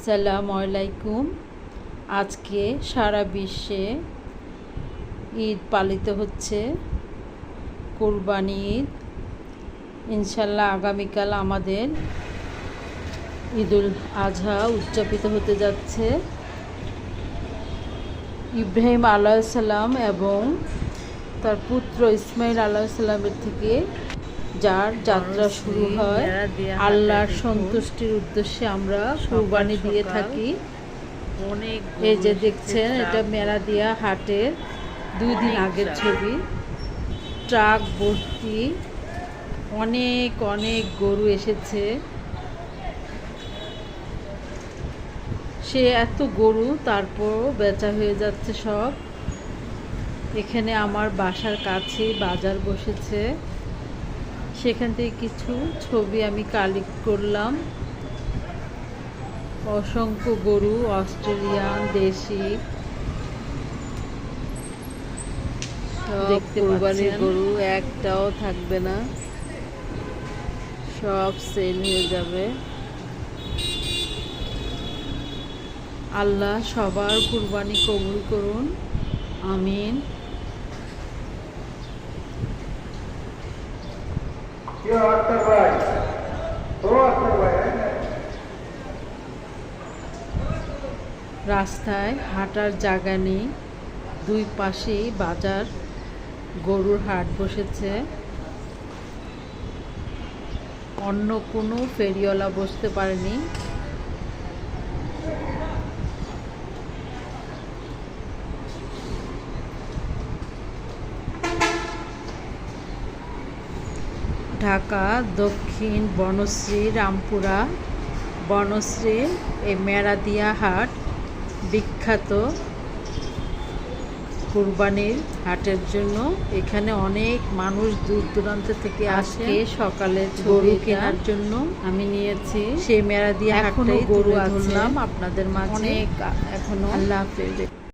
আসসালামু আলাইকুম। আজকে সারা বিশ্বে ঈদ পালিত হচ্ছে, কুরবানি ঈদ। ইনশাল্লাহ আগামীকাল আমাদের ঈদুল আজহা উদযাপিত হতে যাচ্ছে। ইব্রাহিম আলাইহিসসালাম এবং তার পুত্র ইসমাইল আলাইহিসসালামের থেকে যার যাত্রা শুরু হয়, আল্লাহর সন্তুষ্টির উদ্দেশ্যে আমরা কুরবানি দিয়ে থাকি। এই যে দেখছেন, এটা মেরাদিয়া হাটের 2 দিন আগের ছবি। ট্রাক ভর্তি অনেক অনেক গরু এসেছে। সে এত গরু, তারপরও বেচা হয়ে যাচ্ছে সব। এখানে আমার বাসার কাছে বাজার বসেছে, সেখান থেকে কিছু ছবি আমি কালেক্ট করলাম। অসংখ্য গরু, অস্ট্রেলিয়ান, দেশি, দেখতে পাচ্ছেন। গরু একটাও থাকবে না, সব সেল হয়ে যাবে। আল্লাহ সবার কুরবানি কবুল করুন, আমিন। রাস্তায় হাঁটার জায়গা নেই, 2 পাশেই বাজার, গরুর হাট বসেছে। অন্য কোনো ফেরিওয়ালা বসতে পারেনি। ঢাকা দক্ষিণ বনশ্রী, রামপুরা বনশ্রী এই মেরাদিয়া হাট বিখ্যাত কুরবানির হাটের জন্য। এখানে অনেক মানুষ দূর দূরান্ত থেকে আসে সকালে গরু কেনার জন্য। আমি নিয়েছি সেই মেরাদিয়া হাটে, গরু ধরলাম আপনাদের মাঝে। অনেক এখনো। আল্লাহ হাফেজ।